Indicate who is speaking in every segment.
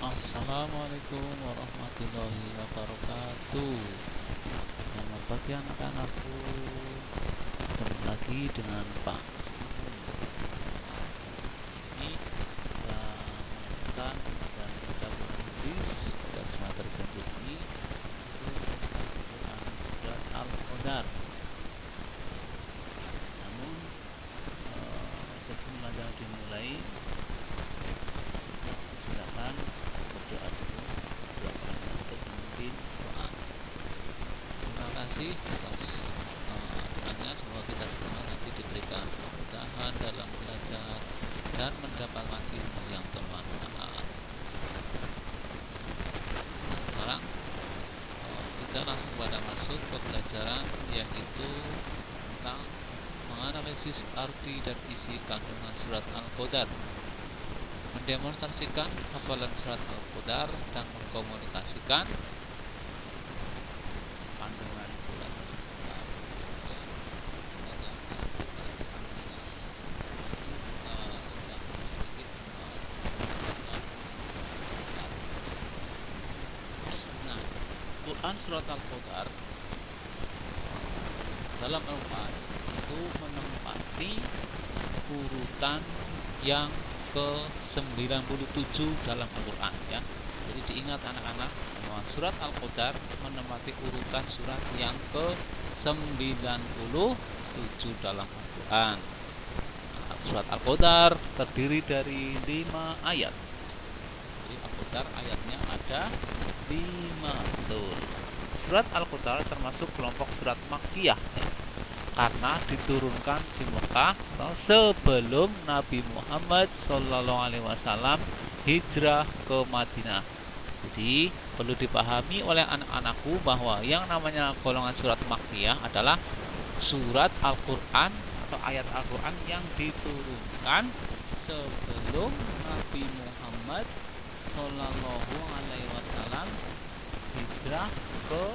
Speaker 1: Assalamualaikum warahmatullahi wabarakatuh. Selamat pagi anak-anakku. Ketemu lagi dengan Pak. Ini kita melanjutkan dan kita berhadis pada semester ganjil ini itu Quran surat Al-Qadar. Namun sebelum belajar dimulai, silakan berdoa dulu, doakan untuk memimpin doa. Terima kasih atas doanya. Semoga kita semua nanti diberikan kemudahan dalam belajar dan mendapatkan ilmu yang bermanfaat. Nah, sekarang kita langsung pada masuk ke pelajaran, yaitu tentang menganalisis arti dan isi kandungan surat Al-Qadar, mendemonstrasikan hafalan surat Al-Qadar, dan mengkomunikasikan kandungan surat Al-Qadar. Nah, Quran surat Al-Qadar dalam Al-Quran itu menempati urutan yang ke-97 dalam Al-Quran, ya. Jadi diingat anak-anak bahwa surat Al-Qadar menempati urutan surat yang ke-97 dalam Al-Quran. Nah, surat Al-Qadar terdiri dari 5 ayat. Jadi Al-Qadar ayatnya ada 5, betul. Surat Al-Qadar termasuk kelompok surat Makkiyah, ya, karena diturunkan di Mekah sebelum Nabi Muhammad SAW hijrah ke Madinah. Jadi perlu dipahami oleh anak-anakku bahwa yang namanya golongan surat Makkiyah adalah surat Al-Quran atau ayat Al-Quran yang diturunkan sebelum Nabi Muhammad SAW hijrah ke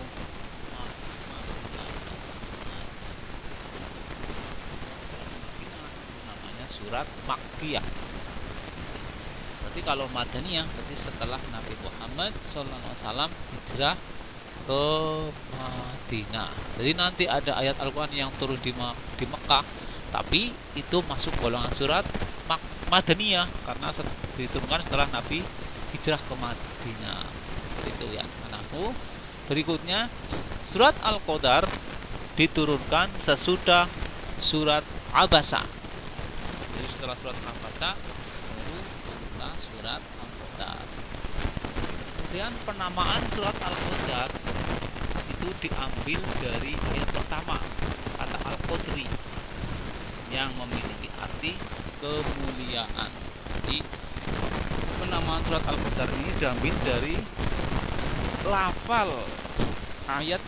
Speaker 1: surat Makkiyah. Berarti kalau Madaniyah berarti setelah Nabi Muhammad SAW hijrah ke Madinah. Jadi nanti ada ayat Al-Quran yang turun di Mekah, tapi itu masuk golongan surat Madaniyah karena diturunkan setelah Nabi hijrah ke Madinah. Itu ya anakku. Berikutnya surat Al-Qadar diturunkan sesudah surat Abasa. Jadi setelah surat Abasa baru turunlah surat Al-Qadar. Kemudian penamaan surat Al-Qadar itu diambil dari ayat pertama, kata Al-Qadri, yang memiliki arti kemuliaan. Jadi penamaan surat Al-Qadar ini diambil dari lafal ayat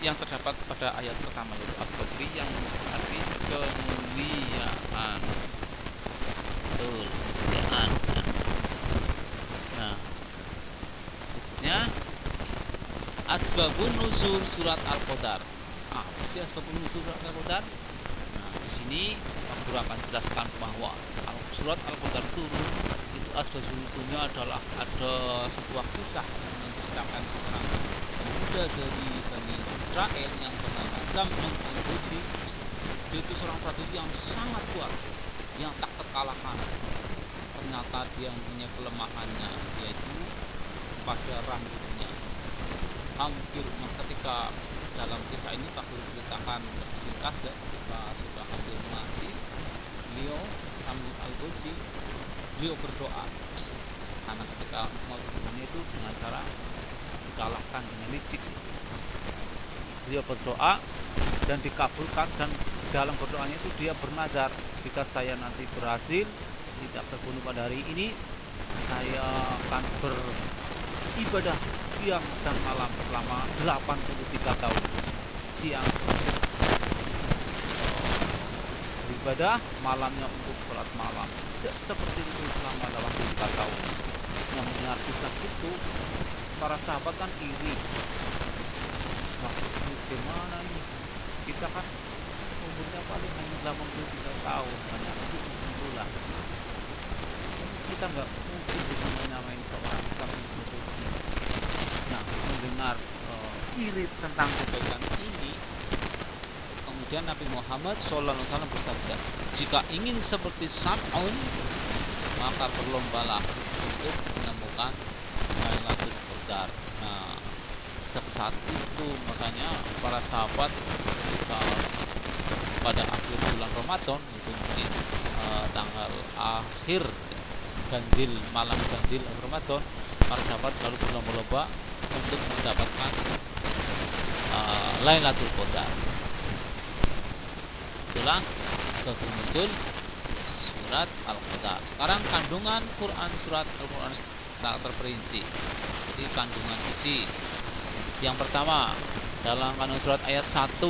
Speaker 1: yang terdapat pada ayat pertama, yaitu Al-Qadri, yang arti kemuliaan. Betul, kemuliaan. Nah, berikutnya asbabun nuzul surat Al-Qadar. Apa sih asbabun nuzul surat Al-Qadar? Nah, di sini aku akan jelaskan bahwa surat Al-Qadar turun itu asbabun nuzulnya adalah ada sebuah kisah yang menceritakan seorang pemuda dari Bani Israel yang bernama Zam'un al-Hudri. Dia itu seorang prajurit yang sangat kuat, yang tak terkalahkan. Ternyata dia mempunyai kelemahannya, yaitu pada rambutnya. Hampir ketika dalam kisah ini tak perlu diceritakan singkat, ketika sudah hampir mati, beliau Zam'un al-Hudri beliau berdoa, karena ketika mau dibunuh itu dengan cara dikalahkan dengan licik. Dia berdoa dan dikabulkan, dan dalam berdoanya itu dia bernazar, jika saya nanti berhasil tidak terbunuh pada hari ini, saya akan beribadah siang dan malam selama 83 tahun. Siang beribadah, malamnya untuk sholat malam. Seperti itu selama 83 tahun. Yang mendengar kisah itu, para sahabat kan iri. Wah, gimana ini? Kita kan umurnya paling hanya 83 tahun, banyak itu lah. Kita nggak mungkin bisa menyamain seorang mendengar irit tentang kebaikan ini, kemudian Nabi Muhammad SAW bersabda, jika ingin seperti Sam'un, maka berlombalah untuk menemukan Lailatul Qadar. Nah, saat itu makanya para sahabat ketika pada akhir bulan Ramadan, itu mungkin tanggal akhir ganjil, malam ganjil akhir Ramadan, para sahabat lalu berlomba-lomba untuk mendapatkan Lailatul Qadar. Itulah muncul surat Al-Qadar. Sekarang kandungan Quran, surat Al-Quran tak terperinci. Jadi kandungan isi. Yang pertama, dalam kandungan surat ayat 1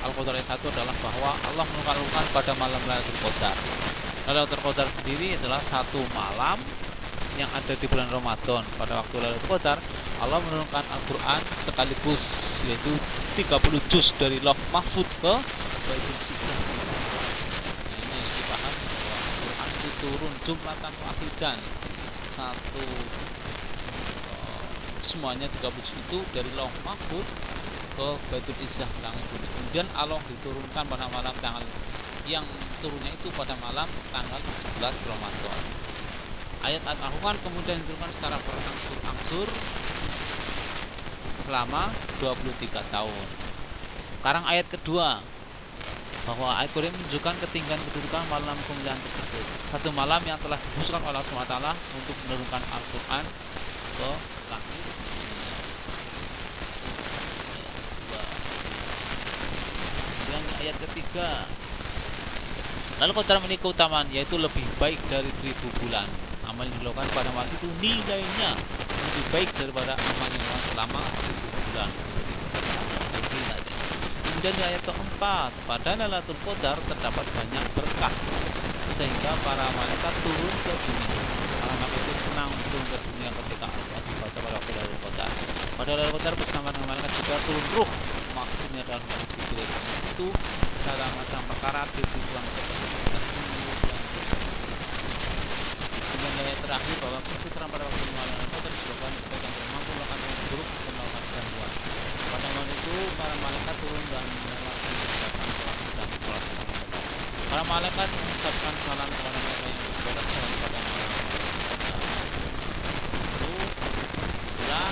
Speaker 1: Al-Qadar ayat 1 adalah bahwa Allah menurunkan pada malam Lailatul Qadar. Lailatul Qadar sendiri adalah satu malam yang ada di bulan Ramadan. Pada waktu Lailatul Qadar, Allah menurunkan Al-Quran sekaligus, yaitu 30 juz dari Lauh Mahfuz ke Baitul Izzah. Ini harus dipahami bahwa Al-Quran itu turun jumlatan wahidan, satu semuanya 30 juz itu dari Lauh Mahfuz ke Baitul Izzah, langit bumi. Kemudian Allah diturunkan pada malam tanggal yang turunnya itu pada malam tanggal 17 Ramadan. Ayat-ayat Al-Quran kemudian diturunkan secara berangsur-angsur selama 23 tahun. Sekarang ayat kedua, bahwa ayat Quran menunjukkan ketinggian kedudukan malam kemuliaan tersebut. Satu malam yang telah dikhususkan oleh Allah SWT untuk menurunkan Al-Quran ke langit. Kemudian ayat ketiga, lalu Qadar memiliki keutamaan, yaitu lebih baik dari 1000 bulan. Amal yang dilakukan pada malam itu nilainya lebih baik daripada amal yang dilakukan selama 1000 bulan. Kemudian di ayat keempat, pada Lailatul Qadar terdapat banyak berkah, sehingga para malaikat turun ke dunia. Para malaikat itu senang turun ke dunia ketika Al-Quran dibaca pada waktu Lailatul Qadar. Pada Lailatul Qadar bersama dengan malaikat juga turun ruh, maksudnya adalah malaikat Jibril. Itu segala macam perkara dibuang seperti ayat terakhir, bahwa kesusahan pada waktu malam Qadar disebabkan sebagian yang mampu melakukan yang buruk dan melakukan gangguan. Pada malam itu para malaikat turun dan mengucapkan salam dan sholat. Para malaikat mengucapkan salam kepada mereka yang beribadah salam pada malam Qadar. Itu itulah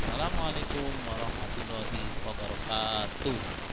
Speaker 1: Assalamualaikum warahmatullahi wabarakatuh.